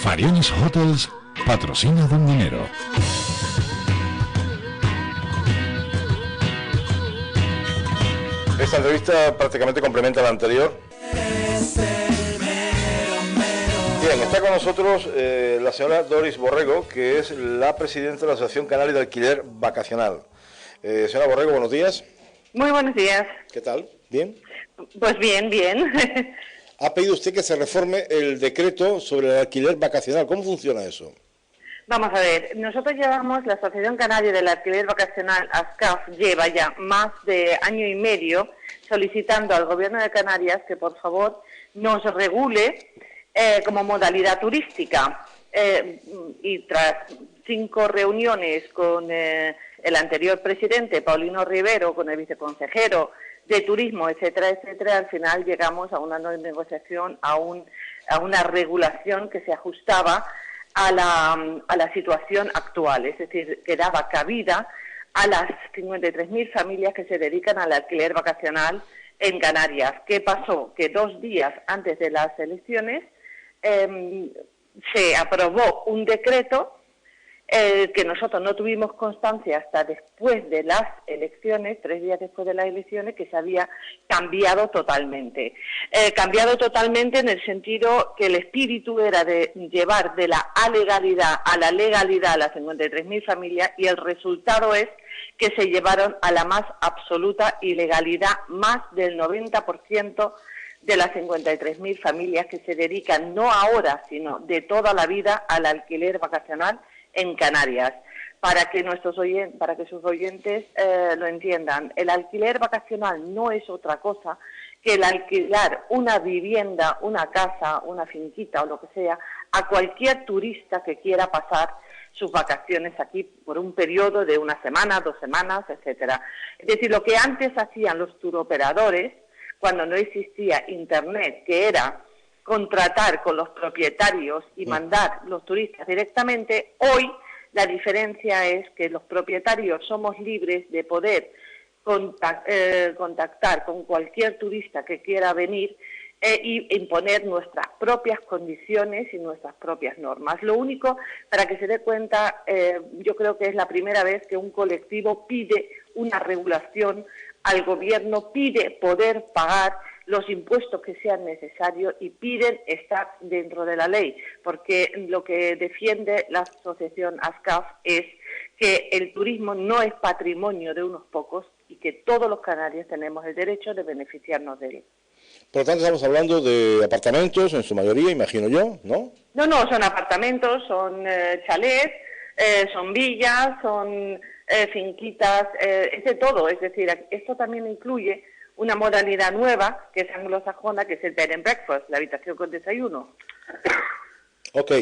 Fariones Hotels patrocina Don Dinero. Esta entrevista prácticamente complementa la anterior. Bien, está con nosotros la señora Doris Borrego, que es la presidenta de la Asociación Canaria de Alquiler Vacacional. Señora Borrego, buenos días. Muy buenos días. ¿Qué tal? ¿Bien? Pues bien, bien. Ha pedido usted que se reforme el decreto sobre el alquiler vacacional. ¿Cómo funciona eso? Vamos a ver, nosotros llevamos, la Asociación Canaria del Alquiler Vacacional, ASCAF, lleva ya más de año y medio solicitando al Gobierno de Canarias que por favor nos regule como modalidad turística. Y tras 5 reuniones con el anterior presidente, Paulino Rivero, con el viceconsejero de Turismo, etcétera, etcétera, al final llegamos a una negociación, a una regulación que se ajustaba a la situación actual, es decir, que daba cabida a las 53.000 familias que se dedican al alquiler vacacional en Canarias. ¿Qué pasó? Que 2 días antes de las elecciones se aprobó un decreto que nosotros no tuvimos constancia hasta después de las elecciones, 3 días después de las elecciones, que se había cambiado totalmente. Cambiado totalmente en el sentido que el espíritu era de llevar de la alegalidad a la legalidad a las 53.000 familias, y el resultado es que se llevaron a la más absoluta ilegalidad más del 90% de las 53.000 familias que se dedican no ahora, sino de toda la vida al alquiler vacacional en Canarias. Para que sus oyentes lo entiendan, el alquiler vacacional no es otra cosa que el alquilar una vivienda, una casa, una finquita o lo que sea, a cualquier turista que quiera pasar sus vacaciones aquí por un periodo de 1 semana, 2 semanas, etcétera. Es decir, lo que antes hacían los turoperadores, cuando no existía Internet, que era contratar con los propietarios y mandar los turistas directamente, hoy la diferencia es que los propietarios somos libres de poder contactar con cualquier turista que quiera venir y imponer nuestras propias condiciones y nuestras propias normas. Lo único, para que se dé cuenta, yo creo que es la primera vez que un colectivo pide una regulación al gobierno, pide poder pagar los impuestos que sean necesarios y piden estar dentro de la ley, porque lo que defiende la asociación ASCAF es que el turismo no es patrimonio de unos pocos y que todos los canarios tenemos el derecho de beneficiarnos de él. Por lo tanto, estamos hablando de apartamentos, en su mayoría, imagino yo, ¿no? No, son apartamentos, son chalés, son villas, son finquitas, es de todo. Es decir, esto también incluye una modalidad nueva, que es anglosajona, que es el bed and breakfast, la habitación con desayuno. Ok.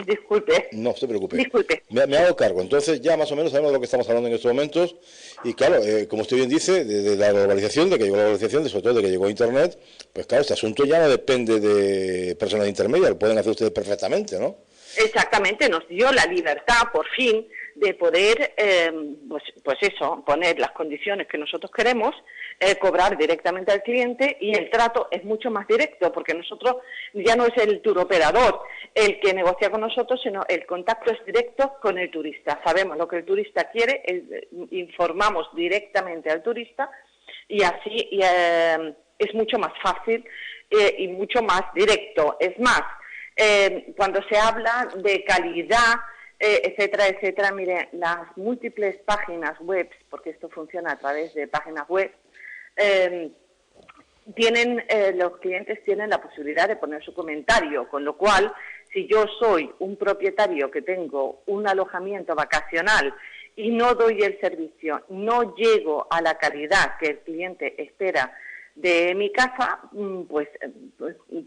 Disculpe. No se preocupe. Disculpe. Me hago cargo. Entonces ya más o menos sabemos de lo que estamos hablando en estos momentos. Y claro, como usted bien dice, de la globalización, de que llegó la globalización, sobre todo de que llegó Internet, pues claro, este asunto ya no depende de personas intermedias, lo pueden hacer ustedes perfectamente, ¿no? Exactamente, nos dio la libertad, por fin, de poder, pues eso, poner las condiciones que nosotros queremos, cobrar directamente al cliente, y el trato es mucho más directo, porque nosotros ya no es el turoperador el que negocia con nosotros, sino el contacto es directo con el turista. Sabemos lo que el turista quiere, informamos directamente al turista, y así es mucho más fácil y mucho más directo. Es más, cuando se habla de calidad, etcétera, etcétera, mire, las múltiples páginas web, porque esto funciona a través de páginas web, los clientes tienen la posibilidad de poner su comentario, con lo cual, si yo soy un propietario que tengo un alojamiento vacacional y no doy el servicio, no llego a la calidad que el cliente espera de mi casa, pues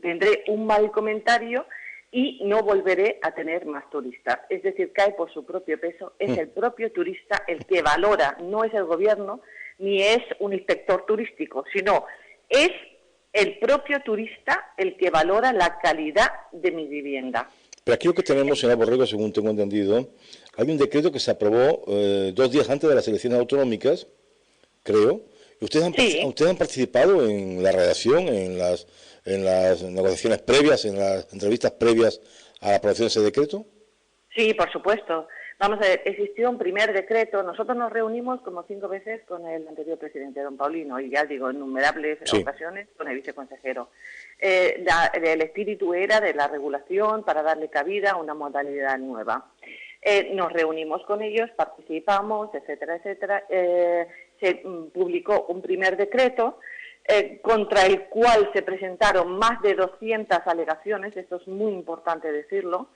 tendré un mal comentario y no volveré a tener más turistas. Es decir, cae por su propio peso, es el propio turista el que valora, no es el gobierno ni es un inspector turístico, sino es el propio turista el que valora la calidad de mi vivienda. Pero aquí lo que tenemos, señora Borrego, según tengo entendido, hay un decreto que se aprobó 2 días antes de las elecciones autonómicas, creo. Y ustedes han participado en la redacción, en las negociaciones previas, en las entrevistas previas a la aprobación de ese decreto? Sí, por supuesto. Vamos a ver, existió un primer decreto. Nosotros nos reunimos como 5 veces con el anterior presidente, don Paulino, y ya digo, en innumerables ocasiones con el viceconsejero. El espíritu era de la regulación para darle cabida a una modalidad nueva. Nos reunimos con ellos, participamos, etcétera, etcétera. Se publicó un primer decreto contra el cual se presentaron más de 200 alegaciones, esto es muy importante decirlo,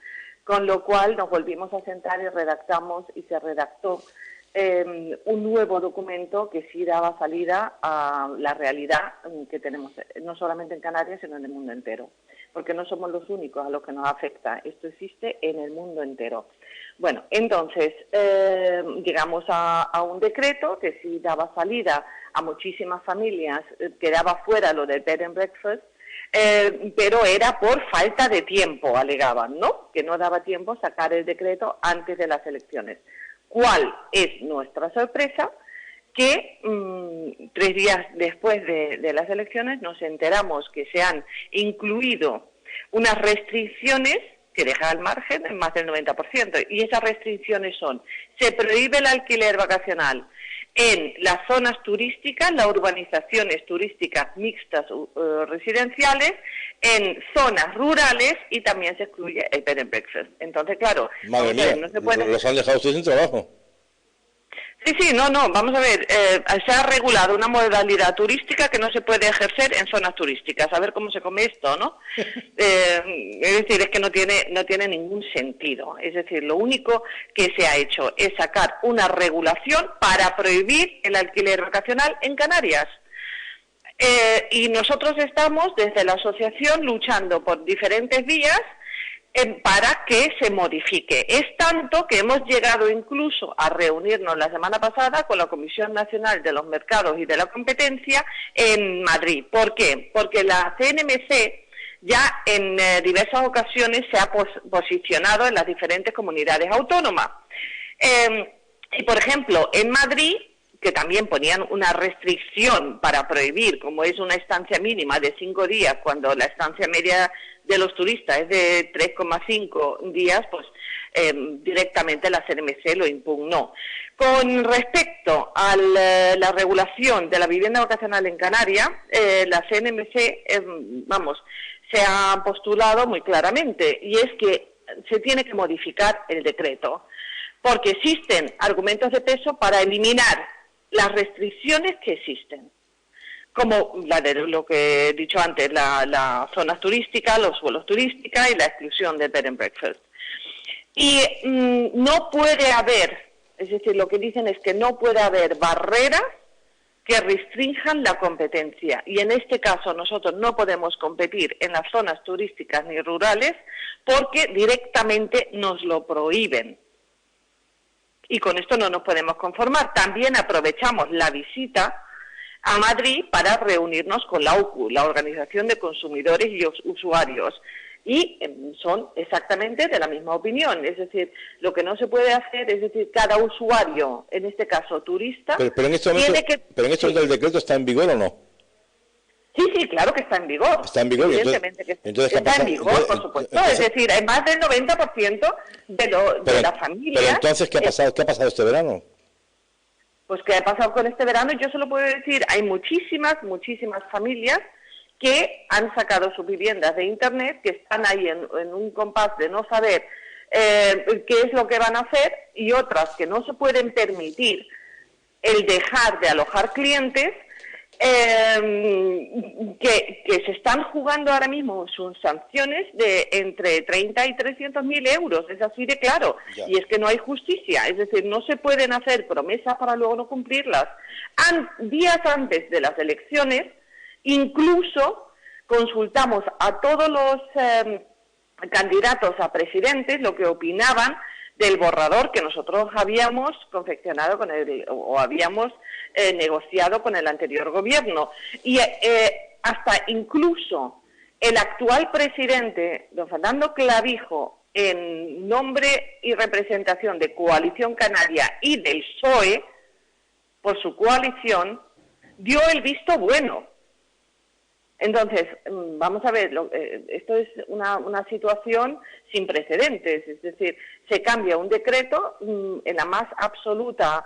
con lo cual nos volvimos a sentar y redactamos y se redactó un nuevo documento que sí daba salida a la realidad que tenemos, no solamente en Canarias, sino en el mundo entero, porque no somos los únicos a los que nos afecta, esto existe en el mundo entero. Bueno, entonces llegamos a un decreto que sí daba salida a muchísimas familias, quedaba fuera lo del bed and breakfast, pero era por falta de tiempo, alegaban, ¿no? Que no daba tiempo sacar el decreto antes de las elecciones. ¿Cuál es nuestra sorpresa? Que 3 días después de las elecciones nos enteramos que se han incluido unas restricciones que deja al margen en más del 90%, y esas restricciones son: se prohíbe el alquiler vacacional en las zonas turísticas, las urbanizaciones turísticas mixtas residenciales, en zonas rurales, y también se excluye el bed and breakfast. Entonces, claro, madre mía, no se puede... los han dejado ustedes sin trabajo. Sí, no, vamos a ver, se ha regulado una modalidad turística que no se puede ejercer en zonas turísticas. A ver cómo se come esto, ¿no? Es decir, es que no tiene ningún sentido. Es decir, lo único que se ha hecho es sacar una regulación para prohibir el alquiler vacacional en Canarias. Y nosotros estamos desde la asociación luchando por diferentes vías para que se modifique. Es tanto que hemos llegado incluso a reunirnos la semana pasada con la Comisión Nacional de los Mercados y de la Competencia en Madrid. ¿Por qué? Porque la CNMC ya en diversas ocasiones se ha posicionado en las diferentes comunidades autónomas. Y por ejemplo, en Madrid, que también ponían una restricción para prohibir, como es una estancia mínima de 5 días, cuando la estancia media de los turistas es de 3,5 días, pues directamente la CNMC lo impugnó. Con respecto a la regulación de la vivienda vacacional en Canarias, la CNMC, se ha postulado muy claramente, y es que se tiene que modificar el decreto, porque existen argumentos de peso para eliminar las restricciones que existen, como la de lo que he dicho antes, las zonas turísticas, los vuelos turísticos y la exclusión del bed and breakfast. Y no puede haber, es decir, lo que dicen es que no puede haber barreras que restrinjan la competencia, y en este caso nosotros no podemos competir en las zonas turísticas ni rurales porque directamente nos lo prohíben. Y con esto no nos podemos conformar. También aprovechamos la visita a Madrid para reunirnos con la OCU, la Organización de Consumidores y Usuarios, y son exactamente de la misma opinión. Es decir, lo que no se puede hacer, es decir, cada usuario, en este caso turista, pero en este momento, el decreto está en vigor, ¿o no? Sí, claro que está en vigor. Está en vigor. Evidentemente que está en vigor, por supuesto. Es decir, hay más del 90% de las familias... Pero entonces, ¿qué ha pasado este verano? Pues, ¿qué ha pasado con este verano? Yo solo puedo decir, hay muchísimas familias que han sacado sus viviendas de Internet, que están ahí en un compás de no saber qué es lo que van a hacer, y otras que no se pueden permitir el dejar de alojar clientes, que se están jugando ahora mismo sus sanciones de entre 30 y 300.000 euros, es así de claro. Ya. Y es que no hay justicia, es decir, no se pueden hacer promesas para luego no cumplirlas. Días antes de las elecciones, incluso consultamos a todos los candidatos a presidentes lo que opinaban del borrador que nosotros habíamos confeccionado o habíamos negociado con el anterior gobierno. Y hasta incluso el actual presidente, don Fernando Clavijo, en nombre y representación de Coalición Canaria y del PSOE, por su coalición, dio el visto bueno. Entonces, vamos a ver, esto es una situación sin precedentes, es decir, se cambia un decreto en la más absoluta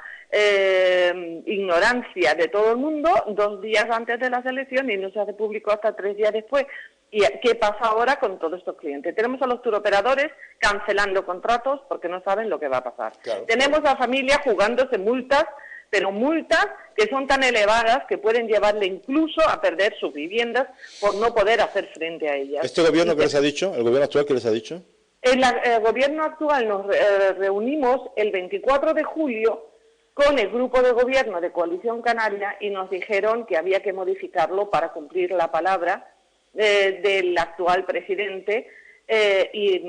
ignorancia de todo el mundo 2 días antes de las elecciones y no se hace público hasta 3 días después. ¿Y qué pasa ahora con todos estos clientes? Tenemos a los turoperadores cancelando contratos porque no saben lo que va a pasar. Claro. Tenemos a familias jugándose multas, pero multas que son tan elevadas que pueden llevarle incluso a perder sus viviendas por no poder hacer frente a ellas. ¿Este gobierno qué les ha dicho? ¿El gobierno actual qué les ha dicho? El gobierno actual nos reunimos el 24 de julio con el grupo de gobierno de Coalición Canaria y nos dijeron que había que modificarlo para cumplir la palabra del actual presidente y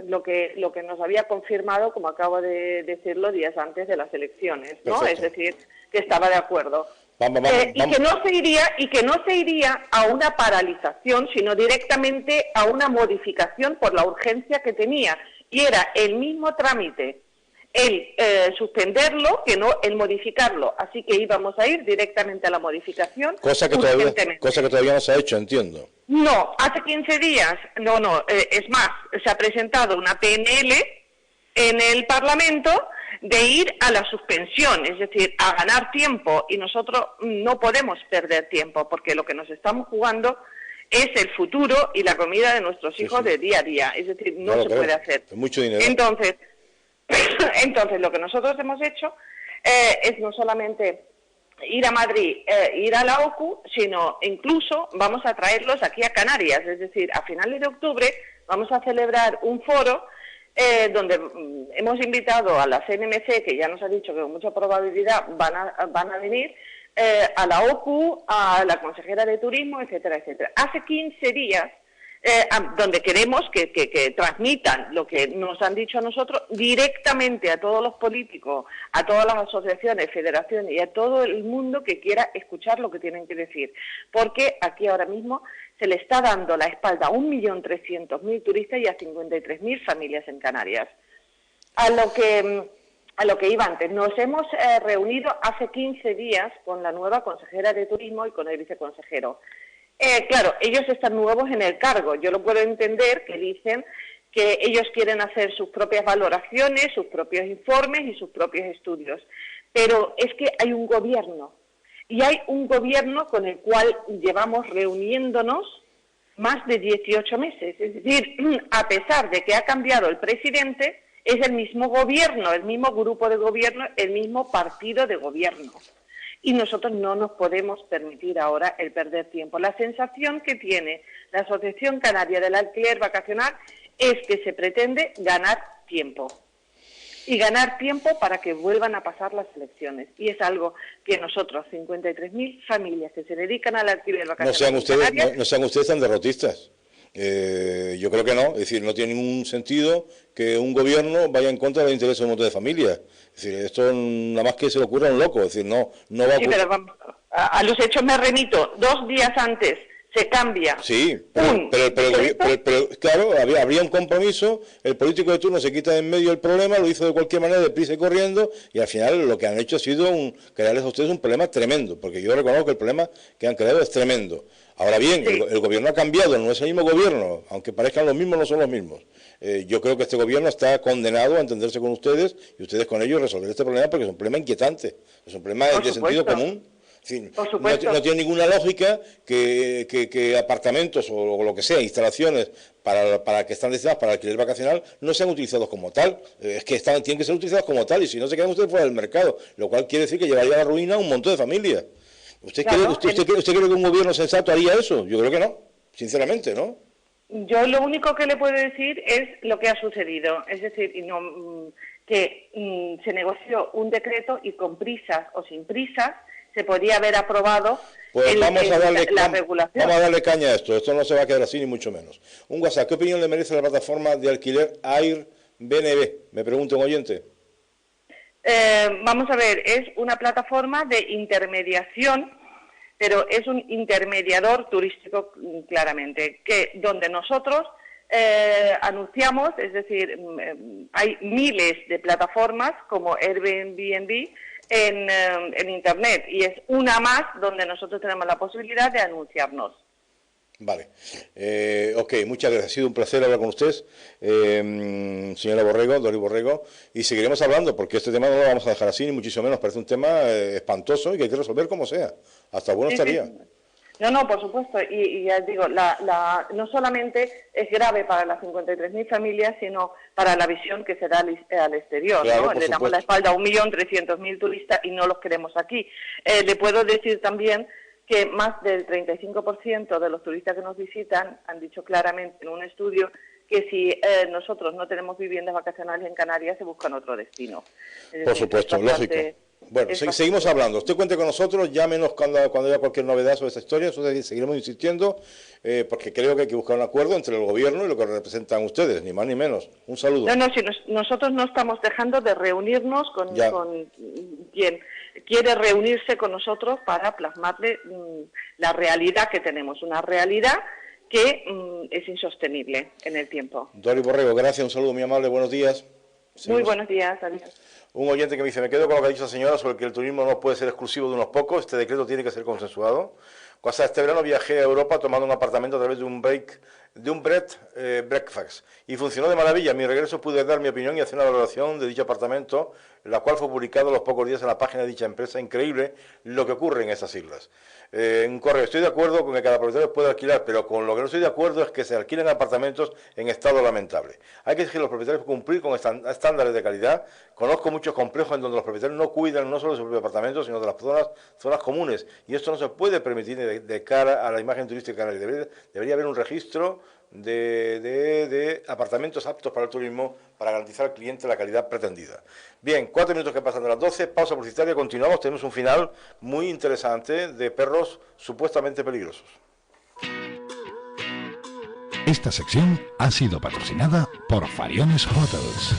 lo que nos había confirmado, como acabo de decirlo, días antes de las elecciones, ¿no? Perfecto. Es decir, que estaba de acuerdo. Vamos. Y que no se iría a una paralización, sino directamente a una modificación por la urgencia que tenía. Y era el mismo trámite el suspenderlo que no el modificarlo. Así que íbamos a ir directamente a la modificación. Cosa que todavía no se ha hecho, entiendo. No, hace 15 días, es más, se ha presentado una PNL en el Parlamento de ir a la suspensión, es decir, a ganar tiempo, y nosotros no podemos perder tiempo, porque lo que nos estamos jugando es el futuro y la comida de nuestros hijos de día a día, es decir, no se puede hacer. Es mucho dinero. Entonces, lo que nosotros hemos hecho es no solamente ir a Madrid, ir a la OCU, sino incluso vamos a traerlos aquí a Canarias, es decir, a finales de octubre vamos a celebrar un foro donde hemos invitado a la CNMC, que ya nos ha dicho que con mucha probabilidad van a venir, a la OCU, a la consejera de Turismo, etcétera, etcétera. Hace 15 días, donde queremos que transmitan lo que nos han dicho a nosotros directamente a todos los políticos, a todas las asociaciones, federaciones y a todo el mundo que quiera escuchar lo que tienen que decir. Porque aquí ahora mismo se le está dando la espalda a 1.300.000 turistas y a 53.000 familias en Canarias. A lo que iba antes, nos hemos reunido hace 15 días con la nueva consejera de Turismo y con el viceconsejero. Claro, ellos están nuevos en el cargo. Yo lo puedo entender que dicen que ellos quieren hacer sus propias valoraciones, sus propios informes y sus propios estudios. Pero es que hay un gobierno. Y hay un gobierno con el cual llevamos reuniéndonos más de 18 meses. Es decir, a pesar de que ha cambiado el presidente, es el mismo gobierno, el mismo grupo de gobierno, el mismo partido de gobierno. Y nosotros no nos podemos permitir ahora el perder tiempo. La sensación que tiene la Asociación Canaria del Alquiler Vacacional es que se pretende ganar tiempo. Y ganar tiempo para que vuelvan a pasar las elecciones. Y es algo que nosotros, 53.000 familias que se dedican al alquiler vacacional... No sean ustedes tan derrotistas. Yo creo que no, es decir, no tiene ningún sentido que un gobierno vaya en contra de los intereses de un montón de familias. Es decir, esto nada más que se le ocurra a un loco, es decir, no va a ocurrir. Sí, pero vamos, a los hechos me remito. 2 días antes se cambia. Sí, pero claro, habría un compromiso, el político de turno se quita de en medio el problema, lo hizo de cualquier manera, deprisa y corriendo, y al final lo que han hecho ha sido crearles a ustedes un problema tremendo, porque yo reconozco que el problema que han creado es tremendo. Ahora bien, sí. el gobierno ha cambiado, no es el mismo gobierno, aunque parezcan los mismos, no son los mismos. Yo creo que este gobierno está condenado a entenderse con ustedes y ustedes con ellos resolver este problema porque es un problema inquietante, es un problema de sentido común. Sí, no tiene ninguna lógica que apartamentos o lo que sea, instalaciones para que están destinadas para alquiler vacacional no sean utilizados como tal. Es que tienen que ser utilizados como tal y si no se quedan ustedes fuera del mercado, lo cual quiere decir que llevaría a la ruina a un montón de familias. ¿Usted cree que un gobierno sensato haría eso? Yo creo que no, sinceramente, ¿no? Yo lo único que le puedo decir es lo que ha sucedido, es decir, que se negoció un decreto y con prisas o sin prisas se podría haber aprobado la regulación. Vamos a darle caña a esto no se va a quedar así ni mucho menos. Un WhatsApp, ¿qué opinión le merece la plataforma de alquiler Airbnb? Me pregunta un oyente. Vamos a ver, es una plataforma de intermediación, pero es un intermediador turístico claramente, donde nosotros anunciamos, es decir, hay miles de plataformas como Airbnb en Internet y es una más donde nosotros tenemos la posibilidad de anunciarnos. Vale. Ok, muchas gracias. Ha sido un placer hablar con usted, señora Borrego, Dori Borrego, y seguiremos hablando porque este tema no lo vamos a dejar así, ni muchísimo menos. Parece un tema espantoso y que hay que resolver como sea. Hasta bueno Sí, estaría. sí. No, por supuesto. Y ya digo, no solamente es grave para las 53.000 familias, sino para la visión que se da al exterior. Claro, ¿no? por Le damos la supuesto. espalda a 1.300.000 turistas y no los queremos aquí. Le puedo decir también que más del 35% de los turistas que nos visitan han dicho claramente en un estudio que si nosotros no tenemos viviendas vacacionales en Canarias, se buscan otro destino. Es Por decir, supuesto, es bastante- lógico. Bueno, es seguimos bastante- hablando. Usted cuente con nosotros, llámenos cuando haya cualquier novedad sobre esta historia. Nosotros seguiremos insistiendo porque creo que hay que buscar un acuerdo entre el gobierno y lo que representan ustedes, ni más ni menos. Un saludo. No, si nosotros no estamos dejando de reunirnos con Ya. quien quiere reunirse con nosotros para plasmarle la realidad que tenemos, una realidad que es insostenible en el tiempo. Dori Borrego, gracias, un saludo muy amable, buenos días. Muy Seguimos. buenos días, adiós. Un oyente que me dice, me quedo con lo que ha dicho la señora sobre que el turismo no puede ser exclusivo de unos pocos, este decreto tiene que ser consensuado. Este verano viajé a Europa tomando un apartamento a través de un breakfast y funcionó de maravilla. A mi regreso pude dar mi opinión y hacer una valoración de dicho apartamento, la cual fue publicado a los pocos días en la página de dicha empresa. Increíble lo que ocurre en esas islas. Un correo, estoy de acuerdo con que cada propietario pueda alquilar, pero con lo que no estoy de acuerdo es que se alquilen apartamentos en estado lamentable. Hay que exigir a los propietarios cumplir con estándares de calidad. Conozco muchos complejos en donde los propietarios no cuidan no solo de sus propios apartamentos, sino de las zonas comunes, y esto no se puede permitir de cara a la imagen turística canaria. Debería haber un registro de apartamentos aptos para el turismo para garantizar al cliente la calidad pretendida. Bien, 4 minutos que pasan de las 12, pausa publicitaria, continuamos, tenemos un final muy interesante de perros supuestamente peligrosos. Esta sección ha sido patrocinada por Fariones Hotels.